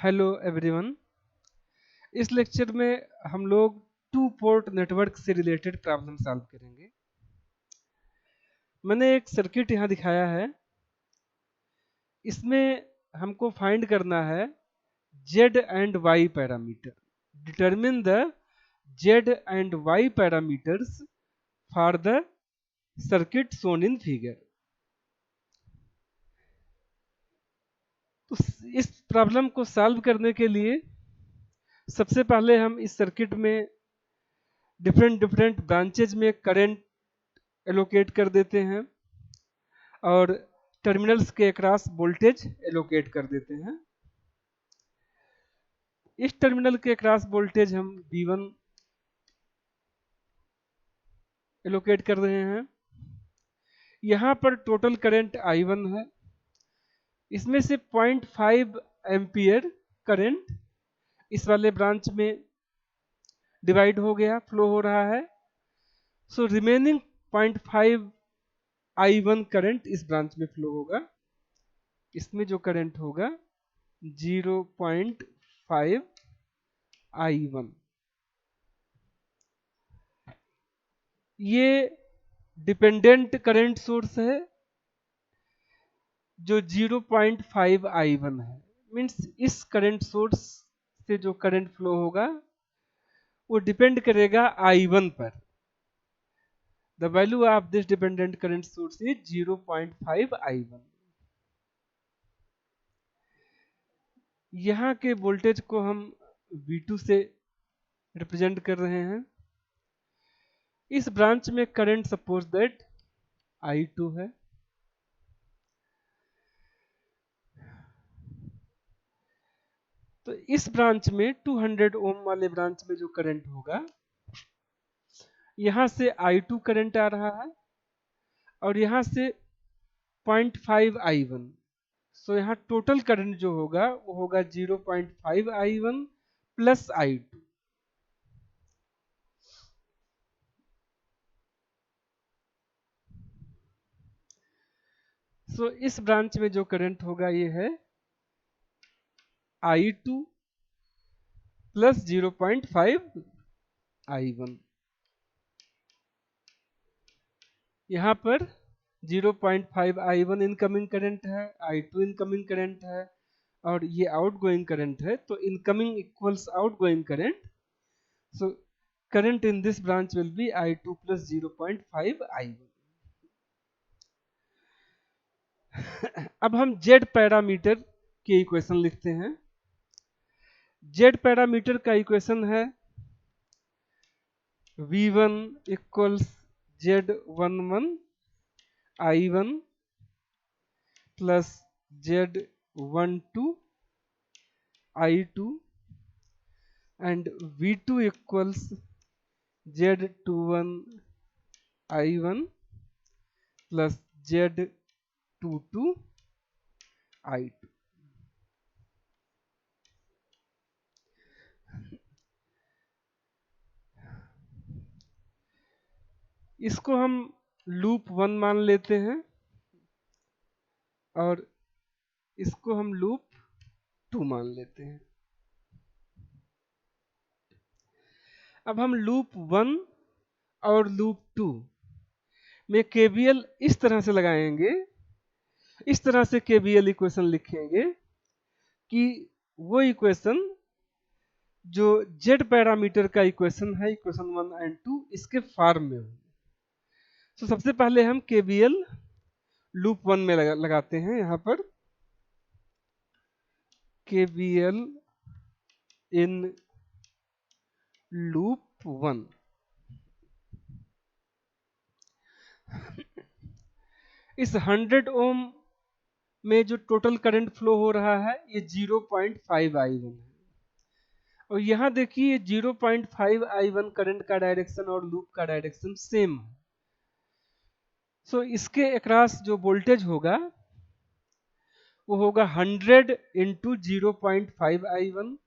Hello everyone. इस lecture में हम लोग टू पोर्ट नेटवर्क से रिलेटेड प्रॉब्लम सॉल्व करेंगे। मैंने एक सर्किट यहाँ दिखाया है। इसमें हमको फाइंड करना है Z and Y parameter. Determine the Z and Y parameters for the circuit shown in figure. तो इस प्रॉब्लम को सॉल्व करने के लिए सबसे पहले हम इस सर्किट में डिफरेंट ब्रांचेज में करंट एलोकेट कर देते हैं और टर्मिनल्स के अक्रॉस वोल्टेज एलोकेट कर देते हैं। इस टर्मिनल के अक्रॉस वोल्टेज हम V1 एलोकेट कर रहे हैं। यहाँ पर टोटल करंट I1 है। इसमें से 0.5 एम्पियर करंट इस वाले ब्रांच में डिवाइड हो गया, फ्लो हो रहा है। सो रिमेनिंग 0.5 I1 करंट इस ब्रांच में फ्लो होगा। इसमें जो करंट होगा 0.5 I1। ये डिपेंडेंट करंट सोर्स है जो 0.5 I1 है। मीन्स इस करंट सोर्स से जो करंट फ्लो होगा वो डिपेंड करेगा I1 पर। The value of this dependent current source is 0.5 I1। यहाँ के वोल्टेज को हम V2 से रिप्रेजेंट कर रहे हैं। इस ब्रांच में करंट सपोज दैट I2 है। तो इस ब्रांच में 200 ओम वाले ब्रांच में जो करंट होगा, यहां से I2 करंट आ रहा है और यहां से 0.5 I1। सो यहाँ टोटल करंट जो होगा वो होगा 0.5 I1 प्लस I2। सो इस ब्रांच में जो करंट होगा ये है I2 प्लस 0.5 I1। यहाँ पर 0.5 I1 इनकमिंग करंट है, I2 इनकमिंग करंट है और ये आउटगोइंग करंट है। तो incoming equals outgoing current. So current in this branch will be I2 plus 0.5 I1। अब हम Z पैरामीटर की इक्वेशन लिखते हैं। Z पैरामीटर का इक्वेशन है V1 equals Z11 I1 plus Z12 I2 and V2 equals Z21 I1 plus Z22 I2। इसको हम loop 1 मान लेते हैं और इसको हम लूप 2 मान लेते हैं। अब हम लूप 1 और लूप 2 में केवीएल इस तरह से लगाएंगे, इस तरह से केवीएल इक्वेशन लिखेंगे कि वो इक्वेशन जो Z पैरामीटर का इक्वेशन है, इक्वेशन 1 एंड 2, इसके फॉर्म में हो। तो सबसे पहले हम केवीएल लूप 1 में लगाते हैं। यहाँ पर केवीएल इन लूप 1। इस 100 ओम में जो टोटल करंट फ्लो हो रहा है ये 0.5 I1 है और यहाँ देखिए 0.5 I1 करंट का डायरेक्शन और लूप का डायरेक्शन सेम है। सो इसके अक्रॉस जो वोल्टेज होगा वो होगा 100 इंटू 0.5 I1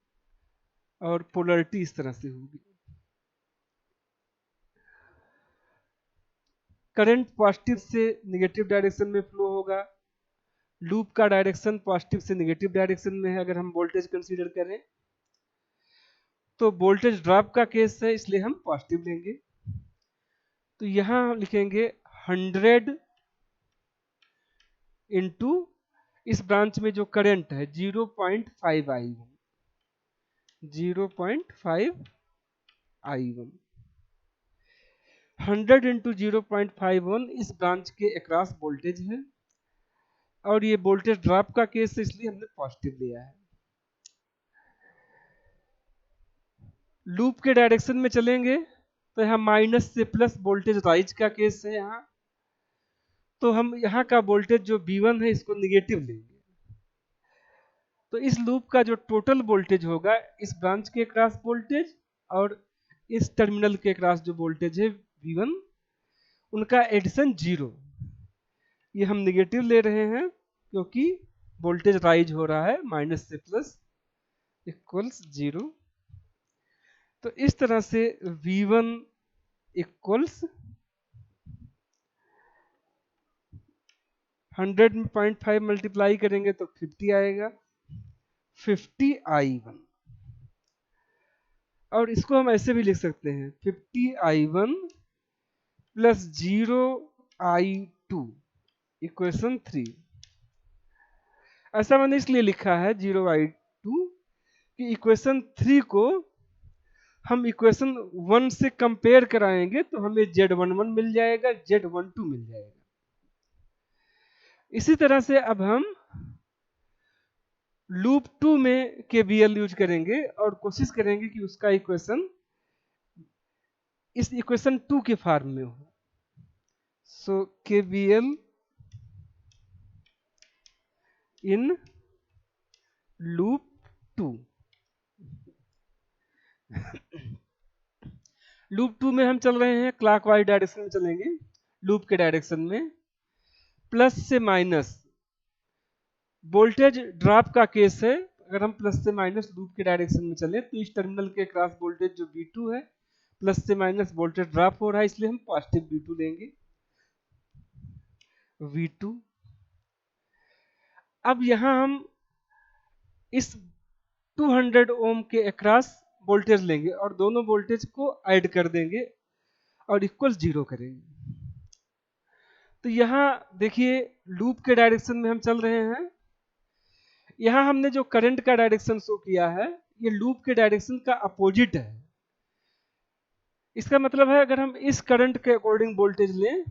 और पोलरिटी इस तरह से होगी। करंट पॉजिटिव से नेगेटिव डायरेक्शन में फ्लो होगा, लूप का डायरेक्शन पॉजिटिव से नेगेटिव डायरेक्शन में है। अगर हम वोल्टेज कंसीडर करें तो वोल्टेज ड्रॉप का केस है, इसलिए हम पॉजिटिव लेंगे। तो यहां हम लिखेंगे 100 इंटू इस ब्रांच में जो करंट है 0.5 I1, 0.5 I1, 100 इंटू 0.51 इस ब्रांच के अक्रॉस वोल्टेज है, और ये वोल्टेज ड्रॉप का केस है, इसलिए हमने पॉजिटिव लिया है। लूप के डायरेक्शन में चलेंगे तो यहाँ माइनस से प्लस वोल्टेज राइज का केस है यहाँ, तो हम यहाँ का वोल्टेज जो V1 है इसको निगेटिव लेंगे। तो इस लूप का जो टोटल वोल्टेज होगा, इस ब्रांच के अक्रॉस वोल्टेज और इस टर्मिनल के अक्रॉस जो वोल्टेज है V1, उनका एडिशन 0। ये हम निगेटिव ले रहे हैं क्योंकि वोल्टेज राइज हो रहा है, माइनस से प्लस इक्वल्स 0। तो इस तरह से V1 इक्वल्स 100.5 मल्टीप्लाई करेंगे तो 50 आएगा, 50 I1। और इसको हम ऐसे भी लिख सकते हैं 50 I1 प्लस 0 I2 इक्वेशन 3। ऐसा मैंने इसलिए लिखा है 0 I2 कि इक्वेशन 3 को हम इक्वेशन 1 से कंपेयर कराएंगे तो हमें Z11 मिल जाएगा, Z12 मिल जाएगा। इसी तरह से अब हम लूप 2 में KVL यूज करेंगे और कोशिश करेंगे कि उसका इक्वेशन इस इक्वेशन 2 के फॉर्म में हो। सो KVL इन लूप 2। लूप 2 में हम चल रहे हैं क्लॉकवाइज डायरेक्शन में चलेंगे। लूप के डायरेक्शन में प्लस से माइनस वोल्टेज ड्रॉप का केस है। अगर हम प्लस से माइनस लूप के डायरेक्शन में चले तो इस टर्मिनल के क्रॉस वोल्टेज जो V2 है, प्लस से माइनस वोल्टेज ड्रॉप हो रहा है, इसलिए हम पॉजिटिव V2 लेंगे, V2। अब यहां हम इस 200 ओम के अक्रॉस वोल्टेज लेंगे और दोनों वोल्टेज को ऐड कर देंगे और इक्वल 0 करेंगे। तो यहां देखिए लूप के डायरेक्शन में हम चल रहे हैं। यहां हमने जो करंट का डायरेक्शन शो किया है, ये लूप के डायरेक्शन का अपोजिट है। इसका मतलब है अगर हम इस करंट के अकॉर्डिंग वोल्टेज लें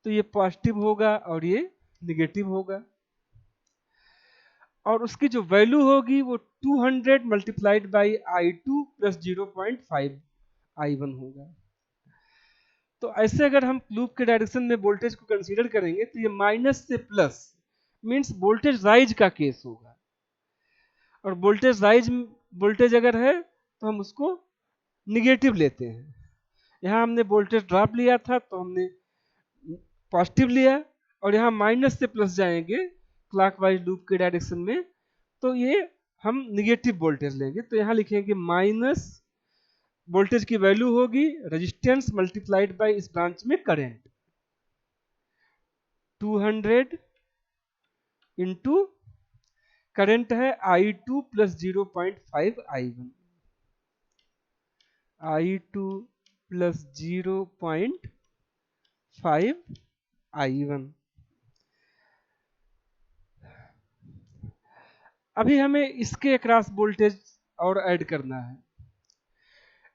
तो ये पॉजिटिव होगा और ये निगेटिव होगा, और उसकी जो वैल्यू होगी वो 200 multiplied by I2 plus 0.5 I1 होगा। तो ऐसे अगर हम लूप के डायरेक्शन में वोल्टेज को कंसीडर करेंगे तो ये माइनस से प्लस मींस वोल्टेज राइज का केस होगा, और वोल्टेज अगर है तो हम उसको निगेटिव लेते हैं। यहाँ हमने वोल्टेज ड्रॉप लिया था तो हमने पॉजिटिव लिया, और यहाँ माइनस से प्लस जाएंगे क्लॉकवाइज लूप के डायरेक्शन में तो ये हम निगेटिव वोल्टेज लेंगे। तो यहाँ लिखेंगे माइनस वोल्टेज की वैल्यू होगी रेजिस्टेंस मल्टीप्लाइड बाय इस ब्रांच में करंट, 200 इंटू करंट है I2 plus 0.5 I1, I2 plus 0.5 I1। अभी हमें इसके अक्रॉस वोल्टेज और ऐड करना है।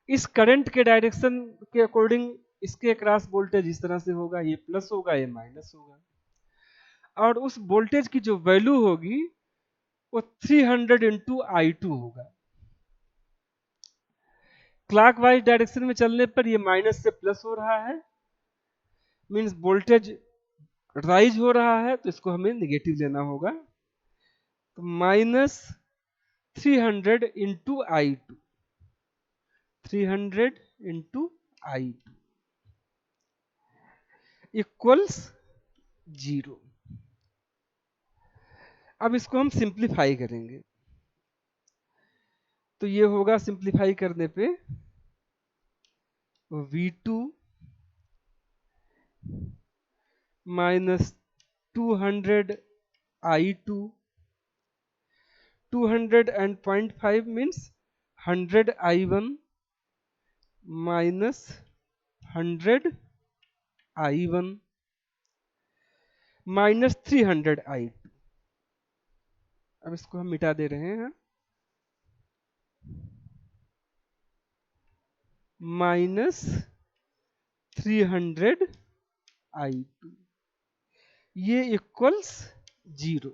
इस करंट के डायरेक्शन के अकॉर्डिंग इसके अक्रॉस वोल्टेज इस तरह से होगा, ये प्लस होगा ये माइनस होगा, और उस वोल्टेज की जो वैल्यू होगी वो 300 इंटू I2 होगा। क्लॉकवाइज डायरेक्शन में चलने पर ये माइनस से प्लस हो रहा है, मींस वोल्टेज राइज हो रहा है, तो इसको हमें निगेटिव लेना होगा। तो minus 300 into I2, 300 into I2 equals 0। अब इसको हम सिंप्लीफाई करेंगे तो ये होगा सिंप्लीफाई करने पे V2 minus 200 I2, 200 and 0.5 means 100 I1 minus 100 I1 minus 300 I2। अब इसको हम मिटा दे रहे हैं, माइनस 300 I2, ये इक्वल्स 0।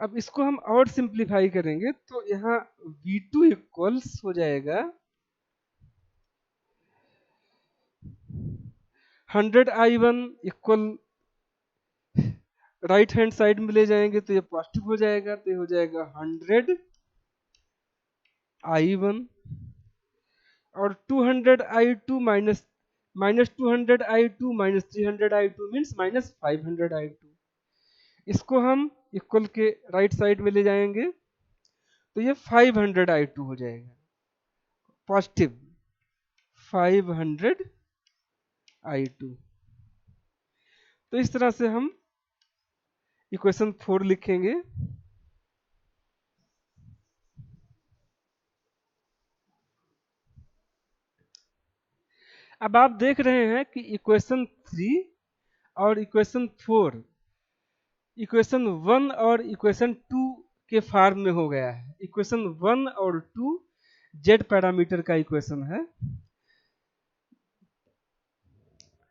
अब इसको हम और सिंप्लीफाई करेंगे तो यहाँ V2 इक्वल्स हो जाएगा 100 I1 equal, right hand side में ले जाएंगे तो ये पॉजिटिव हो जाएगा, तो ये हो जाएगा 100 I1 और 200 I2 minus 200 I2 minus 300 I2 means minus 500 I2। इसको हम इक्वल के राइट साइड में ले जाएंगे तो ये 500 I2 हो जाएगा, पॉजिटिव 500 I2। तो इस तरह से हम इक्वेशन 4 लिखेंगे। अब आप देख रहे हैं कि इक्वेशन 3 और इक्वेशन 4 इक्वेशन 1 और इक्वेशन 2 के फॉर्म में हो गया है। इक्वेशन 1 और 2 जेड पैरामीटर का इक्वेशन है।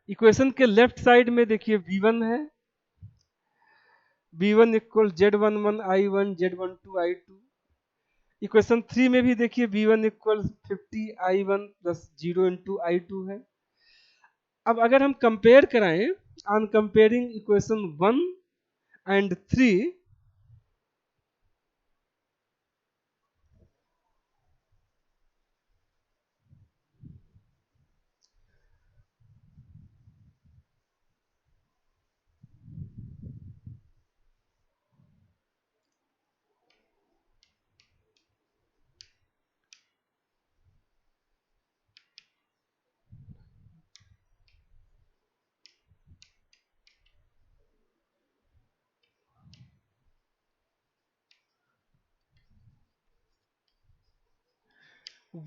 इक्वेशन के लेफ्ट साइड में देखिए V1 है, V1 equal Z11 I1 Z12 I2। Equation 3 में भी देखिए V1 equal 50 I1 plus 0 into I2 है। अब अगर हम कंपेयर कराएं, on comparing equation 1 and 3,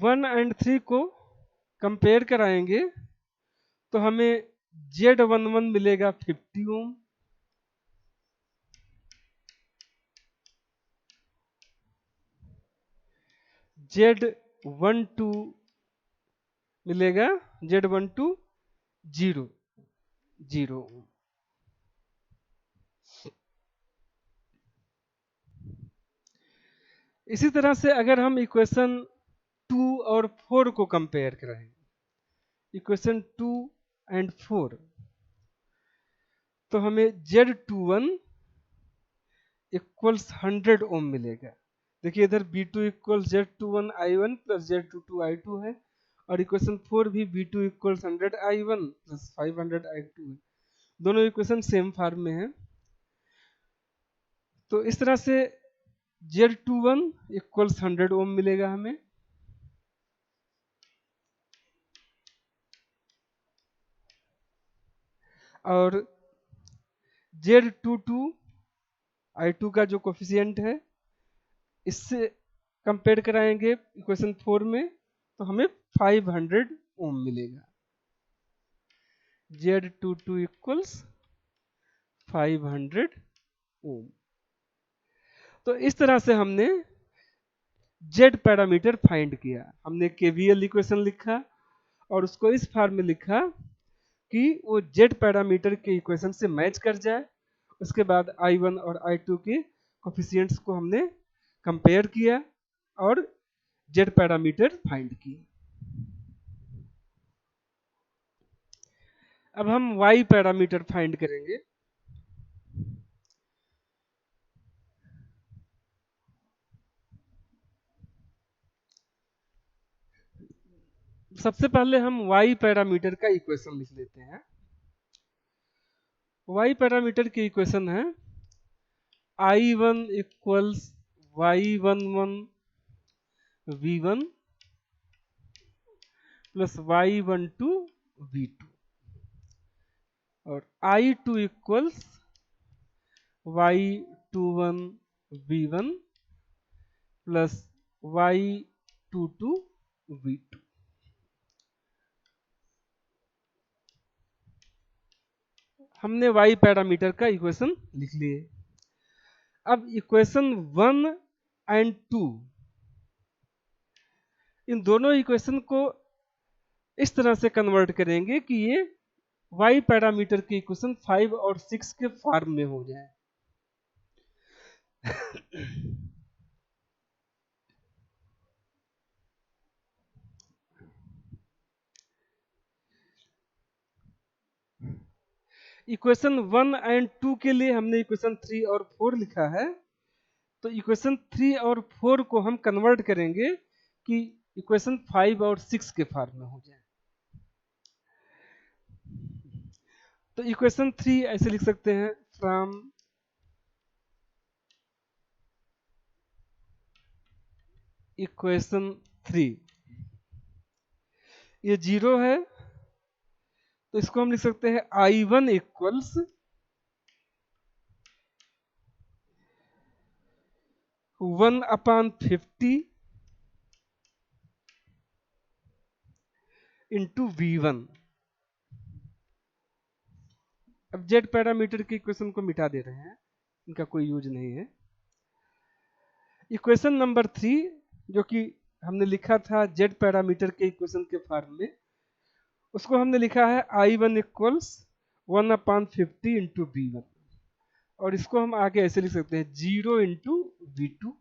one and 3 को कंपेयर कराएंगे तो हमें Z11 मिलेगा 50 ओम, Z12 मिलेगा Z12 0 ओम। इसी तरह से अगर हम इक्वेशन 2 और 4 को कंपेयर करें, इक्वेशन 2 एंड 4, तो हमें Z21 इक्वल्स 100 ओम मिलेगा। देखिए इधर B2 equals Z21 I1 plus Z22 I2 है और इक्वेशन 4 भी B2 equals 100 I1 plus 500 I2 है। दोनों इक्वेशन सेम फॉर्म में है। तो इस तरह से Z21 इक्वल्स 100 ओम मिलेगा हमें, और Z22 I2 का जो कोफिशिएंट है इससे कंपेयर कराएंगे इक्वेशन 4 में तो हमें 500 ओम मिलेगा। Z22 इक्वल्स 500 ओम। तो इस तरह से हमने जेड पैरामीटर फाइंड किया। हमने केवीएल इक्वेशन लिखा और उसको इस फॉर्म में लिखा कि वो जेड पैरामीटर के इक्वेशन से मैच कर जाए। उसके बाद I1 और I2 के कोफिशिएंट्स को हमने कंपेयर किया और जेड पैरामीटर फाइंड किए। अब हम वाई पैरामीटर फाइंड करेंगे। सबसे पहले हम वाई पैरामीटर का इक्वेशन लिख लेते हैं। वाई पैरामीटर की इक्वेशन है I1 equals Y11 V1 plus y12 v2 और I2 equals y21 v1 plus y22 v2। हमने y पैरामीटर का इक्वेशन लिख लिए। अब इक्वेशन 1 एंड 2, इन दोनों इक्वेशन को इस तरह से कन्वर्ट करेंगे कि ये y पैरामीटर के इक्वेशन 5 और 6 के फॉर्म में हो जाए। इक्वेशन 1 एंड 2 के लिए हमने इक्वेशन 3 और 4 लिखा है, तो इक्वेशन 3 और 4 को हम कन्वर्ट करेंगे कि इक्वेशन 5 और 6 के फॉर्म में हो जाए। तो इक्वेशन 3 ऐसे लिख सकते हैं, फ्रॉम इक्वेशन 3, ये 0 है तो इसको हम लिख सकते हैं I1 इक्वल्स 1/50 इंटू V1। अब जेड पैरामीटर के इक्वेशन को मिटा दे रहे हैं, इनका कोई यूज नहीं है। इक्वेशन नंबर 3 जो कि हमने लिखा था जेड पैरामीटर के इक्वेशन के फॉर्म में, उसको हमने लिखा है I1 इक्वल्स 1/50 इंटू V1 और इसको हम आगे ऐसे लिख सकते हैं 0 इंटू V2।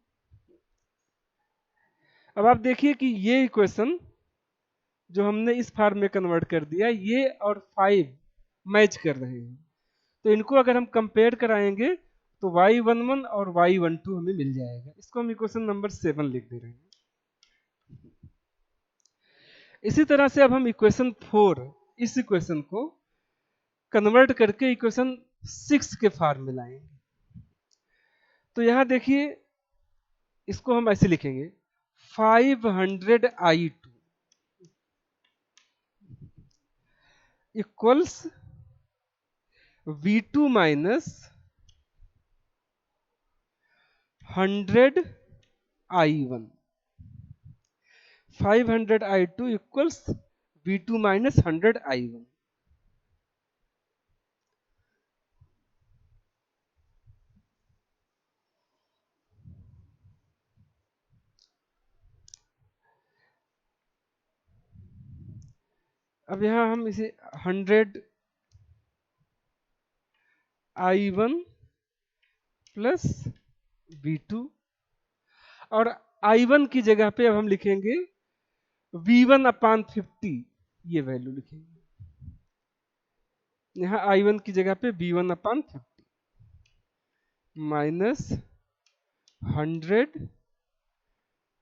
अब आप देखिए कि ये इक्वेशन जो हमने इस फॉर्म में कन्वर्ट कर दिया, ये और 5 मैच कर रहे हैं, तो इनको अगर हम कंपेयर कराएंगे तो y11 और y12 हमें मिल जाएगा। इसको हम इक्वेशन नंबर 7 लिख दे रहे हैं। इसी तरह से अब हम इक्वेशन 4, इस इक्वेशन को कन्वर्ट करके इक्वेशन 6 के फॉर्म में लाएंगे। तो यहां देखिए, इसको हम ऐसे लिखेंगे 500i2 equals V2 minus 100i1। 500i2 equals V2 minus 100i1। अब यहां हम इसे 100i1 प्लस V2 और I1 की जगह पे अब हम लिखेंगे V1/50, ये वैल्यू लिखेंगे। यहाँ I1 की जगह पे V1/50 minus 100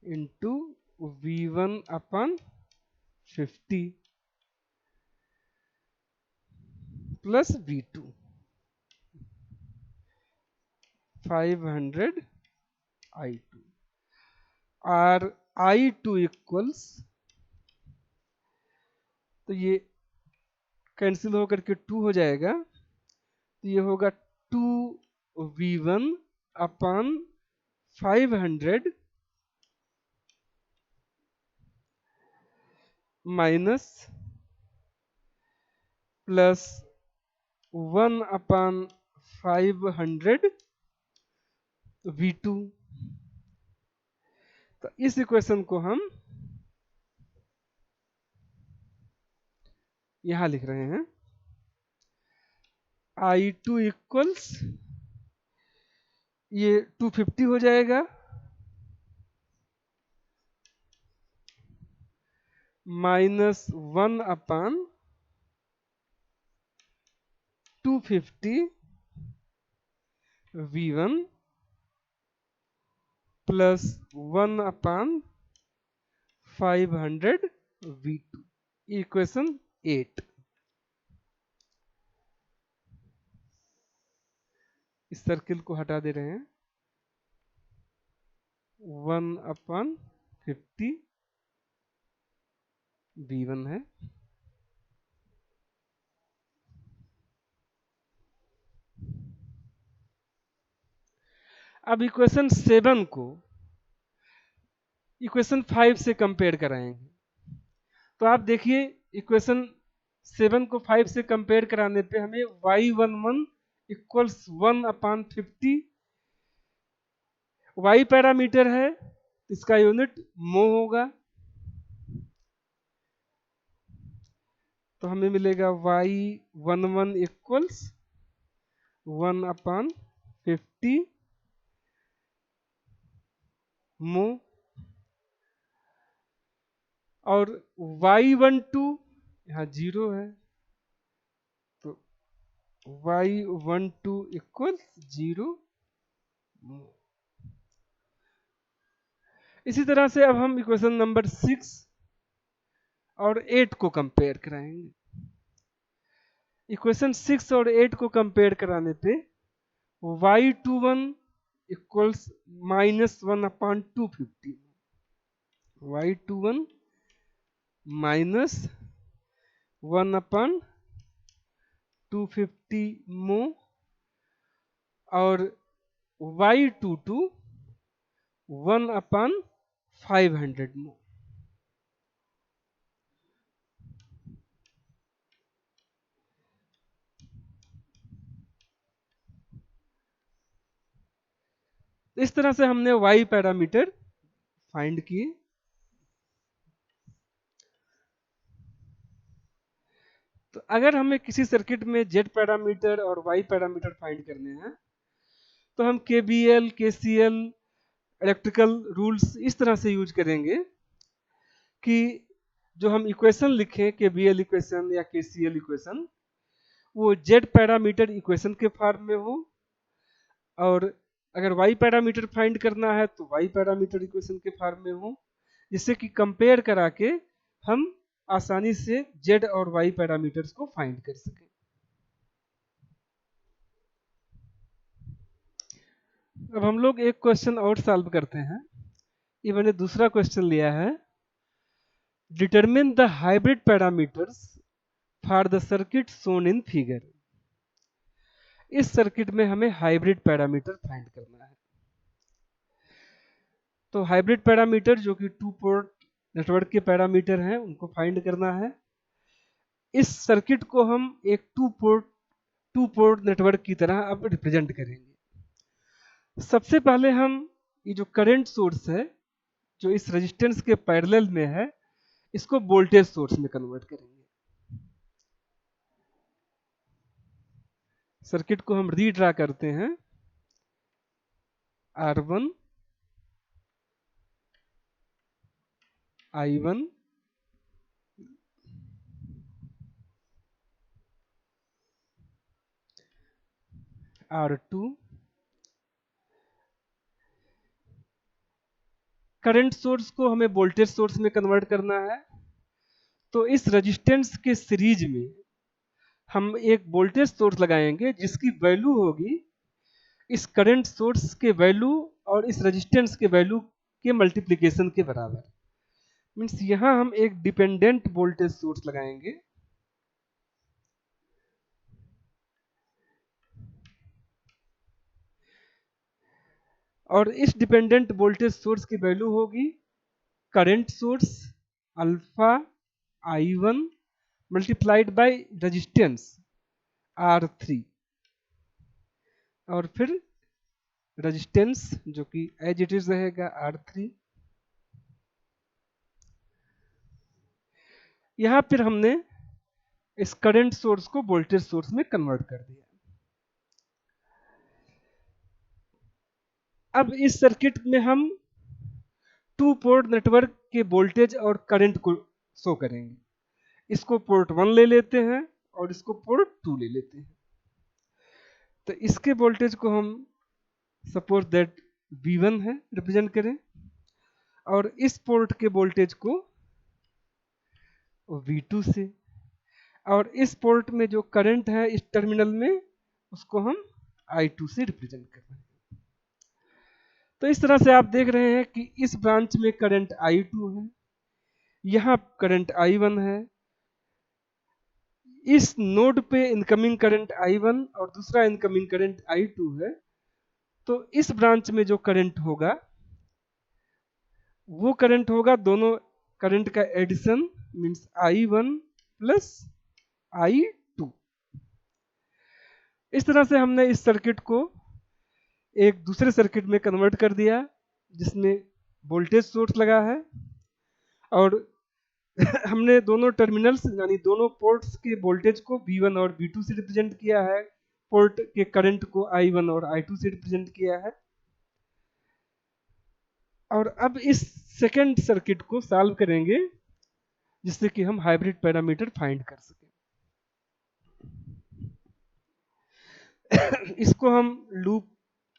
into V1/50 plus V2 500i2 और I2 इक्वल्स, तो ये कैंसिल होकर के 2 हो जाएगा, तो ये होगा 2V1/500 माइनस प्लस 1/500 V2। तो इस इक्वेशन को हम यहां लिख रहे हैं I2 इक्वल्स, ये 250 हो जाएगा minus 1/250 V1 plus 1/500 V2। Equation 8। इस सर्किल को हटा दे रहे हैं, 1/50 V1 है। अब इक्वेशन 7 को इक्वेशन 5 से कंपेयर कराएंगे। तो आप देखिए इक्वेशन 7 को 5 से कंपेयर कराने पे हमें y11 इक्वल्स 1/50 y पैरामीटर है, इसका यूनिट मो होगा, तो हमें मिलेगा y11 इक्वल्स 1/50 मो, और y12 यहाँ 0 है, तो y12 इक्वल्स 0 मो। इसी तरह से अब हम इक्वेशन नंबर 6 और 8 को कंपेयर कराएंगे। इक्वेशन 6 और 8 को कंपेयर कराने पे y21 इक्वल्स -1/250, y21 -1/250 मो, और y22 1/500 मो। इस तरह से हमने y पैरामीटर फाइंड किए। तो अगर हमें किसी सर्किट में z पैरामीटर और y पैरामीटर फाइंड करने हैं तो हम KVL, KCL, इलेक्ट्रिकल रूल्स इस तरह से यूज करेंगे कि जो हम इक्वेशन लिखें KVL इक्वेशन या KCL इक्वेशन, वो z पैरामीटर इक्वेशन के फॉर्म में हो, और अगर y पैरामीटर फाइंड करना है तो y पैरामीटर इक्वेशन के फॉर्म में हो, जिससे कि कंपेयर करा के हम आसानी से z और y पैरामीटर्स को फाइंड कर सकें। अब हम लोग एक क्वेश्चन और सॉल्व करते हैं। ये मैंने दूसरा क्वेश्चन लिया है, determine the hybrid parameters for the circuit shown in figure. इस सर्किट में हमें हाइब्रिड पैरामीटर फाइंड करना है। तो हाइब्रिड पैरामीटर जो कि 2 पोर्ट नेटवर्क के पैरामीटर हैं, उनको फाइंड करना है। इस सर्किट को हम एक 2 पोर्ट नेटवर्क की तरह अब रिप्रेजेंट करेंगे। सबसे पहले हम ये जो करंट सोर्स है जो इस रेजिस्टेंस के पैरेलल में है, इसको वोल्टेज सोर्स में कन्वर्ट करेंगे। सर्किट को हम रीड्रा करते हैं, R1 I1 R2, current source को हमें वोल्टेज सोर्स में कन्वर्ट करना है। तो इस रेजिस्टेंस के सीरीज में हम एक वोल्टेज सोर्स लगाएंगे जिसकी वैल्यू होगी इस करंट सोर्स के वैल्यू और इस रेजिस्टेंस के वैल्यू के मल्टीप्लिकेशन के बराबर। मीन्स यहां हम एक डिपेंडेंट वोल्टेज सोर्स लगाएंगे, और इस डिपेंडेंट वोल्टेज सोर्स की वैल्यू होगी current source alpha I1 multiplied by resistance R3, और फिर रेजिस्टेंस जो कि एज इट इज रहेगा R3। यहां फिर हमने इस करंट सोर्स को वोल्टेज सोर्स में कन्वर्ट कर दिया। अब इस सर्किट में हम 2 पोर्ट नेटवर्क के वोल्टेज और करंट को शो करेंगे। इसको पोर्ट 1 ले लेते हैं और इसको पोर्ट 2 ले लेते हैं। तो इसके वोल्टेज को हम सपोज दैट V1 है रिप्रेजेंट करें, और इस पोर्ट के वोल्टेज को V2 से, और इस पोर्ट में जो करंट है इस टर्मिनल में उसको हम I2 से रिप्रेजेंट कर रहे हैं। तो इस तरह से आप देख रहे हैं कि इस ब्रांच में करंट I2 है, यहाँ करंट I1 है, इस नोड पे इनकमिंग करंट I1 और दूसरा इनकमिंग करंट I2 है। तो इस ब्रांच में जो करंट होगा वो करंट होगा दोनों करंट का addition, means I1 plus I2। इस तरह से हमने इस सर्किट को एक दूसरे सर्किट में कन्वर्ट कर दिया जिसमें वोल्टेज सोर्स लगा है और हमने दोनों टर्मिनल्स यानी दोनों पोर्ट्स के वोल्टेज को V1 और V2 से रिप्रेजेंट किया है, पोर्ट के करंट को I1 और I2 से रिप्रेजेंट किया है। और अब इस सेकंड सर्किट को सॉल्व करेंगे जिससे कि हम हाइब्रिड पैरामीटर फाइंड कर सकें। इसको हम लूप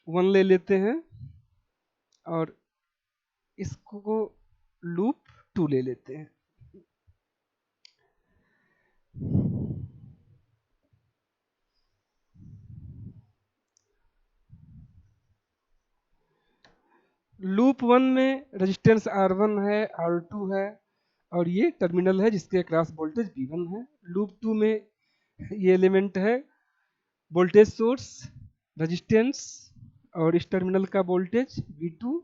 1 ले लेते हैं और इसको लूप 2 ले लेते हैं। लूप 1 में रेजिस्टेंस R1 है, R2 है और ये टर्मिनल है जिसके अक्रॉस वोल्टेज V1 है। लूप 2 में ये एलिमेंट है वोल्टेज सोर्स, रेजिस्टेंस और इस टर्मिनल का वोल्टेज V2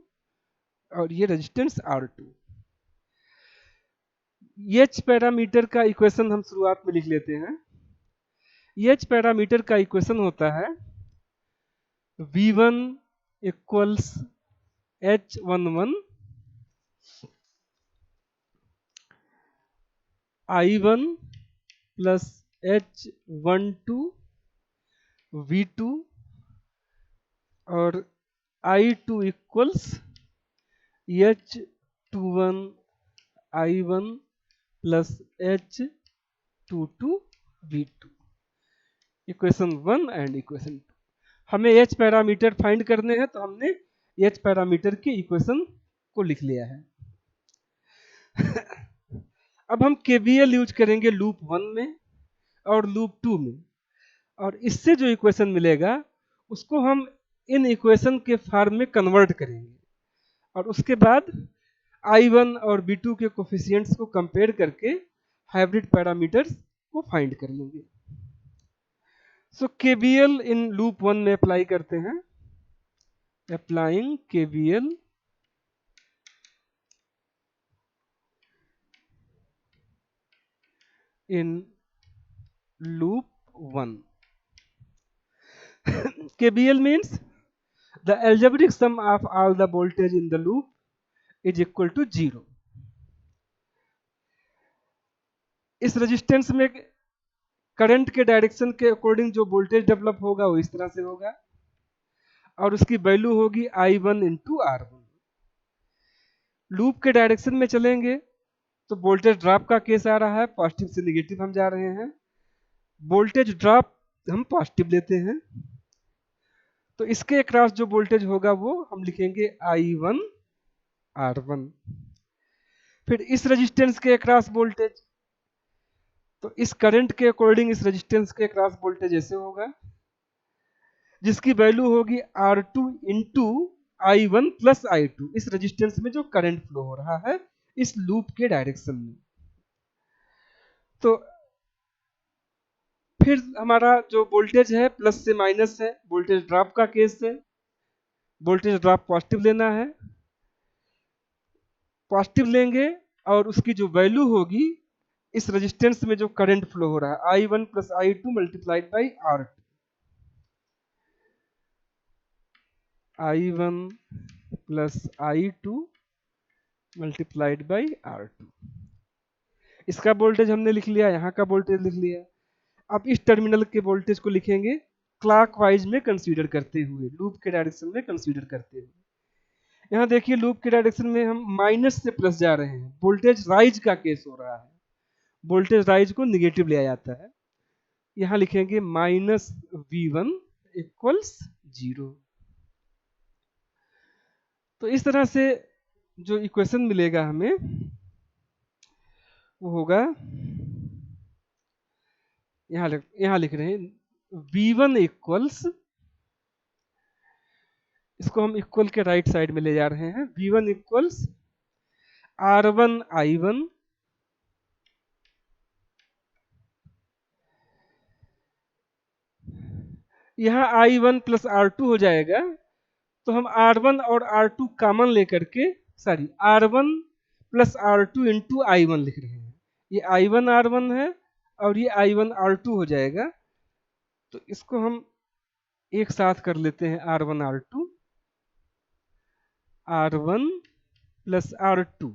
और ये रेजिस्टेंस R2। एच पैरामीटर का इक्वेशन हम शुरुआत में लिख लेते हैं। एच पैरामीटर का इक्वेशन होता है V1 equals H11 I1 plus H12 V2 और I2 equals H21 I1 plus H22 V2। Equation 1 and equation 2। हमें एच पैरामीटर फाइंड करने हैं तो हमने एच पैरामीटर के इक्वेशन को लिख लिया है। अब हम KVL यूज करेंगे लूप 1 में और लूप 2 में और इससे जो इक्वेशन मिलेगा उसको हम इन इक्वेशन के फॉर्म में कन्वर्ट करेंगे और उसके बाद I1 और V2 के कोफिशिएंट्स को कंपेयर करके हाइब्रिड पैरामीटर्स को फाइंड कर लेंगे। सो KVL इन लूप 1 में अप्लाई करते हैं। Applying KVL in loop 1. KVL means the algebraic sum of all the voltage in the loop is equal to 0. इस रेजिस्टेंस में करंट के डायरेक्शन के अकॉर्डिंग जो वोल्टेज डेवलप होगा वो इस तरह से होगा और उसकी वैल्यू होगी I1 इंटू R1। लूप के डायरेक्शन में चलेंगे तो वोल्टेज ड्रॉप का केस आ रहा है, पॉजिटिव से नेगेटिव हम जा रहे हैं। वोल्टेज ड्रॉप हम पॉजिटिव लेते हैं तो इसके अक्रॉस जो वोल्टेज होगा वो हम लिखेंगे I1 R1। फिर इस रेजिस्टेंस के अक्रॉस वोल्टेज, तो इस करंट के अकॉर्डिंग इस रेजिस्टेंस के अक्रॉस वोल्टेज ऐसे होगा जिसकी वैल्यू होगी R2 into I1 plus I2, इस रेजिस्टेंस में जो करंट फ्लो हो रहा है इस लूप के डायरेक्शन में। तो फिर हमारा जो वोल्टेज है प्लस से माइनस है, वोल्टेज ड्रॉप का केस है, वोल्टेज ड्रॉप पॉजिटिव लेना है, पॉजिटिव लेंगे और उसकी जो वैल्यू होगी इस रेजिस्टेंस में जो करंट फ्लो हो रहा है I1 plus I2 multiplied by R2, I1 plus I2 multiplied by R2। इसका वोल्टेज हमने लिख लिया, यहाँ का वोल्टेज लिख लिया। अब इस टर्मिनल के वोल्टेज को लिखेंगे क्लॉकवाइज में कंसीडर करते हुए, लूप के डायरेक्शन में कंसीडर करते हुए। यहाँ देखिए लूप के डायरेक्शन में हम माइनस से प्लस जा रहे हैं, वोल्टेज राइज का केस हो रहा है, वोल्टेज राइज को निगेटिव लिया जाता है। यहाँ लिखेंगे माइनस V1 इक्वल्स 0। तो इस तरह से जो इक्वेशन मिलेगा हमें वो होगा, यहाँ लिख रहे हैं V1 इक्वल्स, इसको हम इक्वल के राइट साइड में ले जा रहे हैं, V1 इक्वल्स R1 I1 यहाँ I1 प्लस R2 हो जाएगा, तो हम R1 और R2 कॉमन लेकर के, sorry, R1 plus R2 into I1 लिख रहे हैं। ये I1 R1 है और ये I1 R2 हो जाएगा। तो इसको हम एक साथ कर लेते हैं, R1 R2, R1 plus R2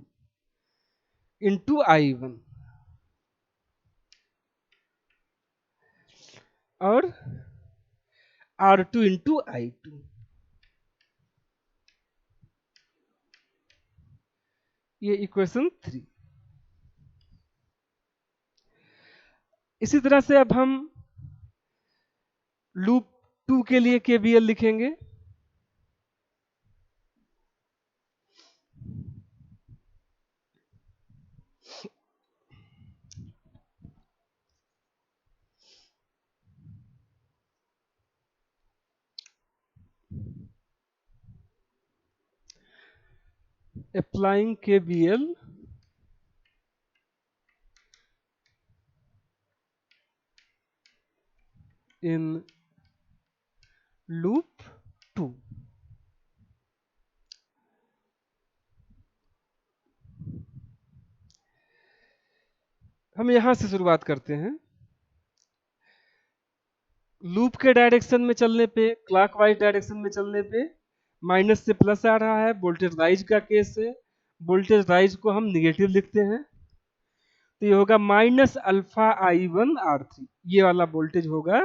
into I1 और R2 इंटू I2। ये इक्वेशन 3। इसी तरह से अब हम लूप 2 के लिए KVL लिखेंगे। Applying KVL in loop 2। हम यहां से शुरुआत करते हैं। लूप के डायरेक्शन में चलने पे, क्लॉकवाइज डायरेक्शन में चलने पे माइनस से प्लस आ रहा है, वोल्टेज राइज का केस है। वोल्टेज राइज को हम निगेटिव लिखते हैं, तो ये होगा माइनस अल्फा I1 R3। ये वाला वोल्टेज होगा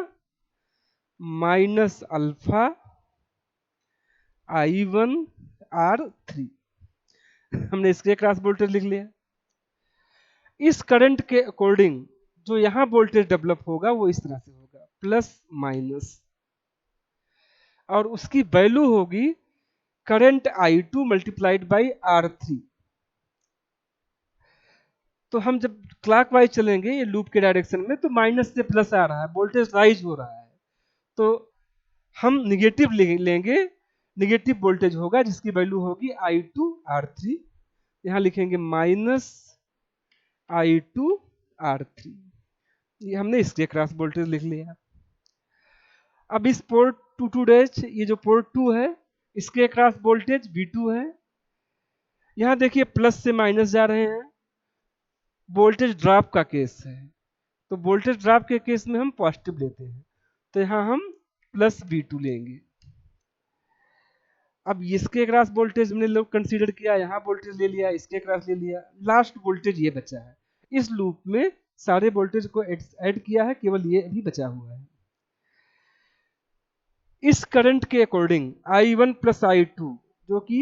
माइनस अल्फा I1 R3। हमने इसके क्रॉस वोल्टेज लिख लिया। इस करंट के अकॉर्डिंग जो यहां वोल्टेज डेवलप होगा वो इस तरह से होगा, प्लस माइनस, और उसकी वैल्यू होगी current I2 multiplied by R3। तो हम जब क्लॉकवाइज चलेंगे ये लूप के डायरेक्शन में, तो माइनस से प्लस आ रहा है, वोल्टेज राइज हो रहा है, तो हम निगेटिव लेंगे, निगेटिव वोल्टेज होगा जिसकी वैल्यू होगी I2 R3। यहां लिखेंगे माइनस I2 R3। ये हमने इसके क्रॉस वोल्टेज लिख लिया। अब इस पोर्ट 2 डैश, ये जो पोर्ट 2 है, इसके क्रॉस वोल्टेज V2 है। यहां देखिए प्लस से माइनस जा रहे हैं, वोल्टेज ड्रॉप का केस है, तो वोल्टेज ड्रॉप के केस में हम पॉजिटिव लेते हैं, तो यहां हम प्लस V2 लेंगे। अब इसके क्रॉस वोल्टेज हमने लोग कंसीडर किया, यहाँ वोल्टेज ले लिया, इसके क्रॉस ले लिया, लास्ट वोल्टेज ये बचा है। इस लूप में सारे वोल्टेज को ऐड किया है, केवल ये अभी बचा हुआ है। इस करंट के अकॉर्डिंग I1 प्लस I2 जो कि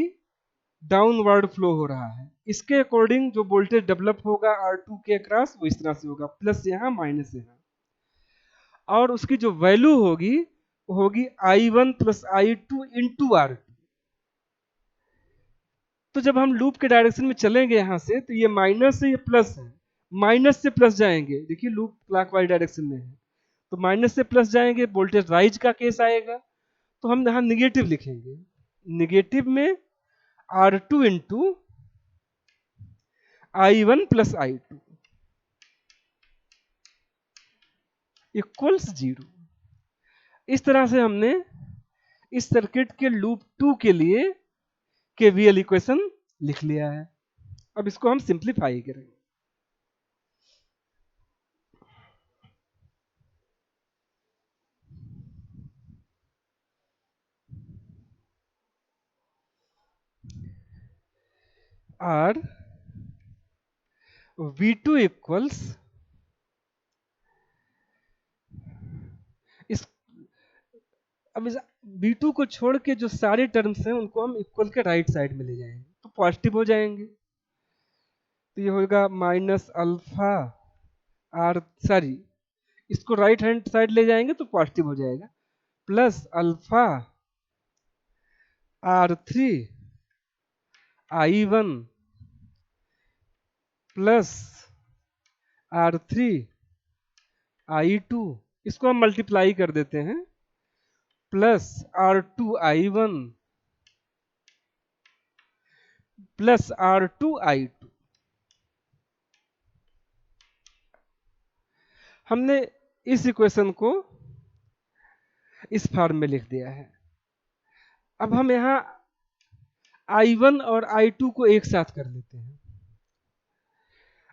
डाउनवर्ड फ्लो हो रहा है, इसके अकॉर्डिंग जो वोल्टेज डेवलप होगा R2 के क्रॉस वो इस तरह से होगा, प्लस यहाँ माइनस यहाँ, और उसकी जो वैल्यू होगी वो होगी I1 plus I2 into R2। तो जब हम लूप के डायरेक्शन में चलेंगे यहां से, तो ये माइनस से ये प्लस है, माइनस से प्लस जाएंगे, देखिए लूप क्लॉकवाइज डायरेक्शन में है, तो माइनस से प्लस जाएंगे, वोल्टेज राइज का केस आएगा, तो हम यहां निगेटिव लिखेंगे। निगेटिव में R2 into I1 plus I2 equals 0। इस तरह से हमने इस सर्किट के लूप 2 के लिए KVL इक्वेशन लिख लिया है। अब इसको हम सिंप्लीफाई करेंगे। R V2 इक्वल्स, इस अब इस V2 को छोड़ के जो सारे टर्म्स हैं उनको हम इक्वल के राइट साइड में ले जाएंगे, तो पॉजिटिव हो जाएंगे। तो ये होगा माइनस अल्फा आर, सॉरी, इसको राइट हैंड साइड ले जाएंगे तो पॉजिटिव हो जाएगा, plus alpha R3 I1 plus R3 I2, इसको हम मल्टीप्लाई कर देते हैं, plus R2 I1 plus R2 I2। हमने इस इक्वेशन को इस फॉर्म में लिख दिया है। अब हम यहाँ I1 और I2 को एक साथ कर लेते हैं।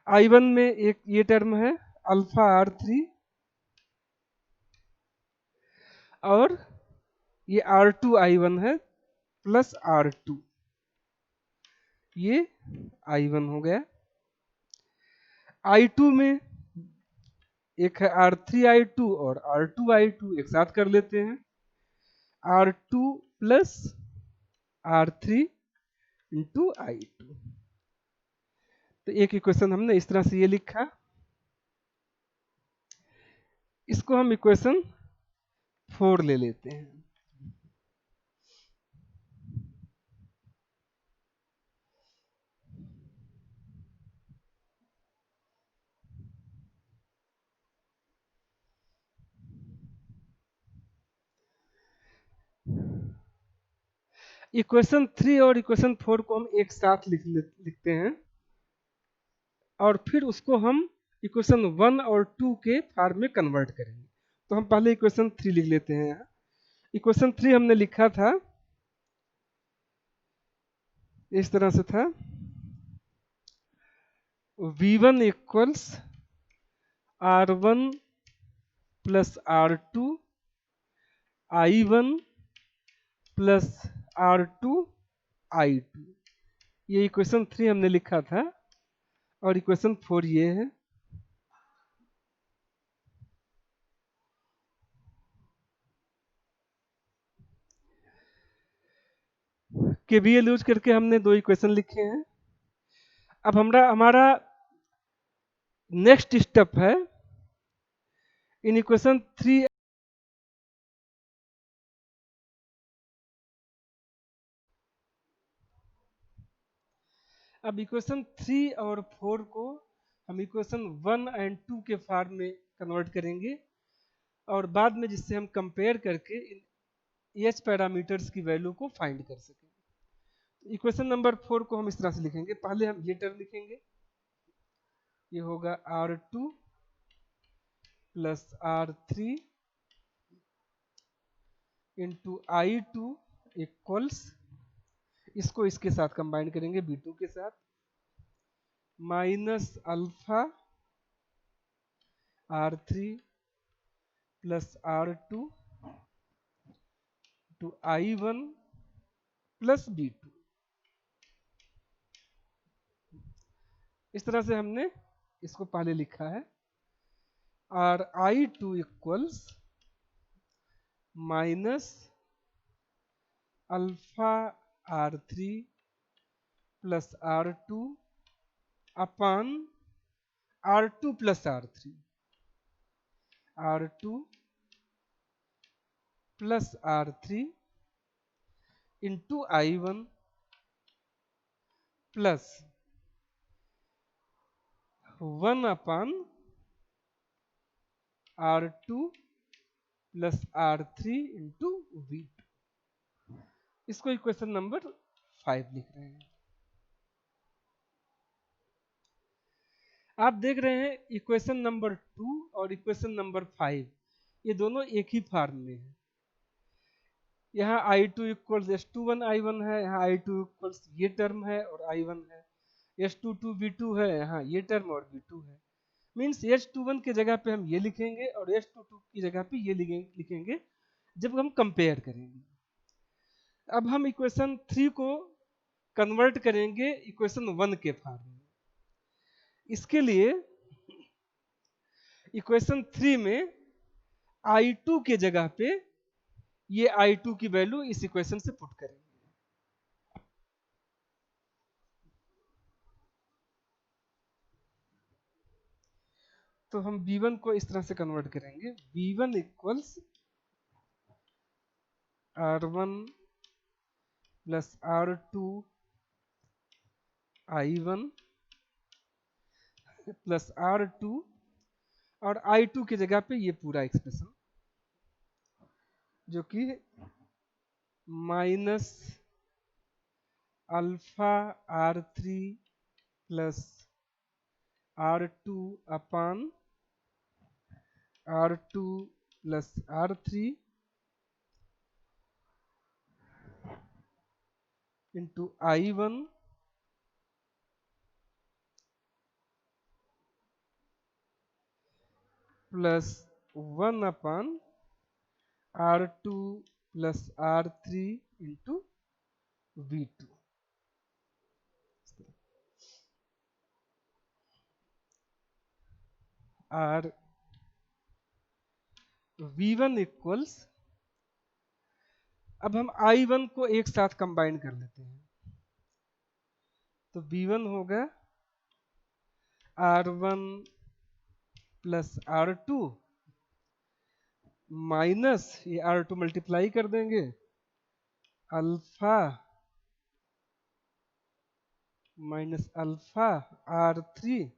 I1 में एक ये टर्म है अल्फा R3 और ये R2 I1 है प्लस R2, ये I1 हो गया। I2 में एक है R3I2 और R2I2 एक साथ कर लेते हैं, R2 plus R3 into I2। तो एक इक्वेशन हमने इस तरह से ये लिखा, इसको हम इक्वेशन 4 ले लेते हैं। इक्वेशन 3 और इक्वेशन 4 को हम एक साथ लिखते हैं और फिर उसको हम इक्वेशन 1 और 2 के फॉर्म में कन्वर्ट करेंगे। तो हम पहले इक्वेशन 3 लिख लेते हैं। यहाँ इक्वेशन 3 हमने लिखा था इस तरह से था, V1 equals R1 plus R2 I1 plus R2 I2। ये इक्वेशन 3 हमने लिखा था और इक्वेशन 4 ये है। केवीएल यूज करके हमने दो इक्वेशन लिखे हैं। अब हमारा नेक्स्ट स्टेप है इन इक्वेशन 3 अब इक्वेशन 3 और 4 को हम इक्वेशन 1 एंड 2 के फॉर्म में कन्वर्ट करेंगे और बाद में जिससे हम कंपेयर करके इन एच पैरामीटर्स की वैल्यू को फाइंड कर सकें। इक्वेशन नंबर 4 को हम इस तरह से लिखेंगे, पहले हम ये टर्म लिखेंगे, ये होगा R2 plus R3 into I2 equals, इसको इसके साथ कंबाइन करेंगे B2 के साथ, minus alpha R3 plus R2 two I1 plus B2। इस तरह से हमने इसको पहले लिखा है और I2 equals minus alpha R3 plus R2 अपान R2 plus R3, R2 plus R3 into I1 plus 1 अपान R2 plus R3 into V2। इसको इक्वेशन नंबर 5 लिख रहे हैं। आप देख रहे हैं इक्वेशन नंबर 2 और इक्वेशन नंबर 5 ये दोनों एक ही फॉर्म में है। यहाँ I2 इक्वल्स S21 I1 है, यहाँ I2 इक्वल्स ये टर्म है और I1 है, S22 V2 है, यहाँ ये टर्म और V2 है। मीन्स S21 की जगह पे हम ये लिखेंगे और S22 की जगह पे ये लिखेंगे जब हम कंपेयर करेंगे। अब हम इक्वेशन 3 को कन्वर्ट करेंगे इक्वेशन 1 के फॉर्म में। इसके लिए इक्वेशन 3 में I2 के जगह पे ये I2 की वैल्यू इस इक्वेशन से पुट करेंगे। तो हम V1 को इस तरह से कन्वर्ट करेंगे, V1 equals R1 plus R2 I1 plus R2 और I2 की जगह पे ये पूरा एक्सप्रेशन जो कि minus alpha R3 plus R2 अपान R2 plus R3 into I1 plus 1/R2 plus R3 into V2। R V1 equals, अब हम I1 को एक साथ कंबाइन कर लेते हैं, तो V1 होगा R1 प्लस R2 माइनस ये R2 मल्टीप्लाई कर देंगे alpha minus alpha R3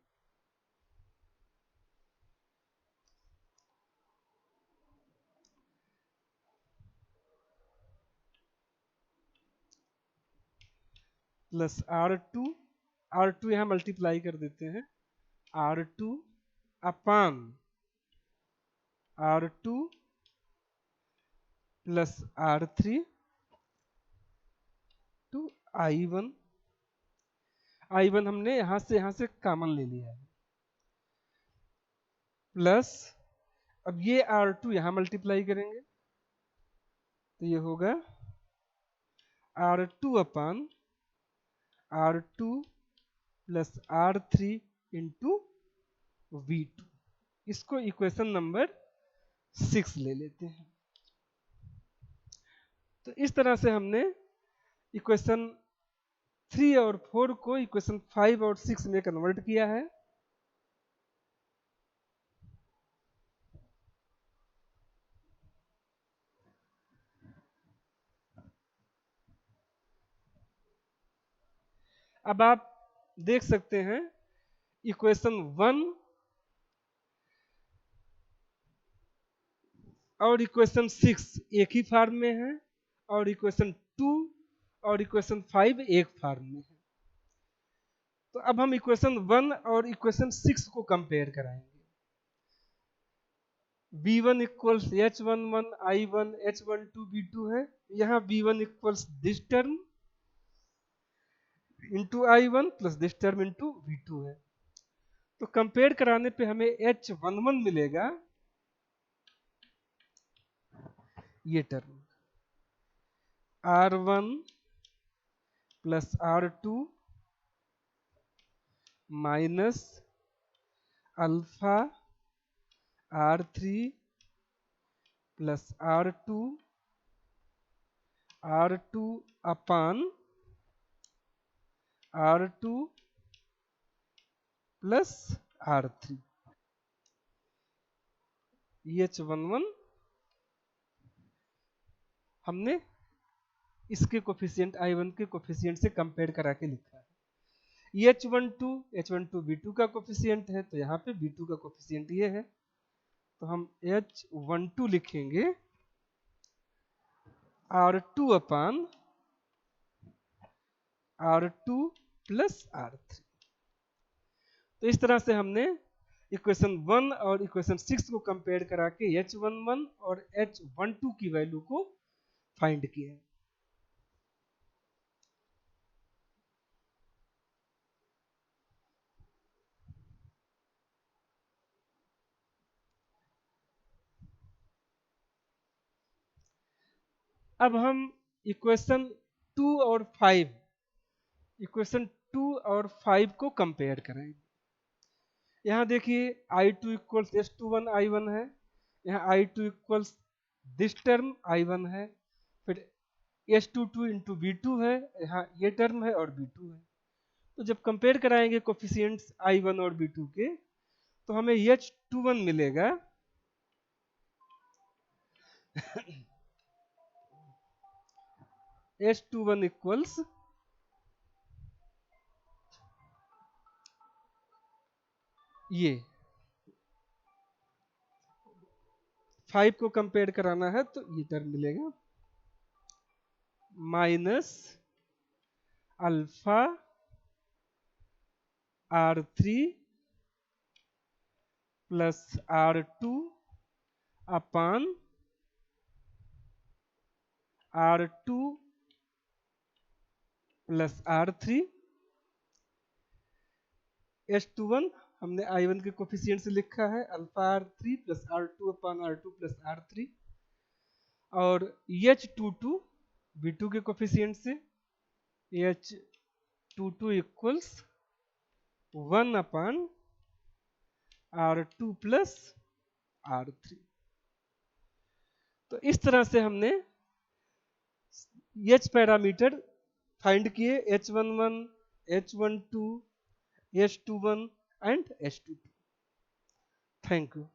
plus R2 यहाँ मल्टीप्लाई कर देते हैं R2 upon R2 plus R3 to I1 हमने यहां से कॉमन ले लिया है, प्लस अब ये R2 यहां मल्टीप्लाई करेंगे तो ये होगा R2 अपान R2 plus R3 into V2। इसको इक्वेशन नंबर 6 ले लेते हैं। तो इस तरह से हमने इक्वेशन 3 और 4 को इक्वेशन 5 और 6 में कन्वर्ट किया है। अब आप देख सकते हैं इक्वेशन 1 और इक्वेशन 6 एक ही फॉर्म में है और इक्वेशन 2 और इक्वेशन 5 एक फॉर्म में है। तो अब हम इक्वेशन 1 और इक्वेशन 6 को कंपेयर कराएंगे। V1 equals H11 I1 H12 V2 है, यहाँ V1 equals this term into I1 plus this term into V2 है। तो कंपेयर कराने पे हमें H11 मिलेगा ये term R1 plus R2 minus alpha R3 plus R2 अपान R2 प्लस R3। H11 हमने इसके कोफिशिएंट I1 के कोफिशिएंट से कंपेयर करा के लिखा है। H12 V2 का कोफिशिएंट है, तो यहाँ पे V2 का कोफिशिएंट ये है, तो हम H12 लिखेंगे R2 अपान R2 प्लस R3। तो इस तरह से हमने इक्वेशन 1 और इक्वेशन 6 को कंपेयर करा के H11 और H12 की वैल्यू को फाइंड किया। अब हम इक्वेशन 2 और 5 को कंपेयर करेंगे। यहाँ देखिए I2 इक्वल्स H21 I1 है, यहाँ I2 equals this term I1 है, फिर H22 इंटू V2 है, यहाँ ये टर्म है और V2 है। तो जब कंपेयर कराएंगे कोफिशिएंट्स I1 और V2 के, तो हमें H21 मिलेगा H21 इक्वल्स ये 5 को कंपेयर कराना है तो ये टर्म मिलेगा minus alpha R3 plus R2 अपान R2 प्लस R3 H21 हमने I1 के कोफिशिएंट से लिखा है alpha R3 plus R2 upon R2 plus R3 और H22 V2 के कोफिशिएंट से H22 equals 1 upon R2 plus R3। तो इस तरह से हमने H पैरामीटर फाइंड किए H11, H12, H21 and H22। Thank you.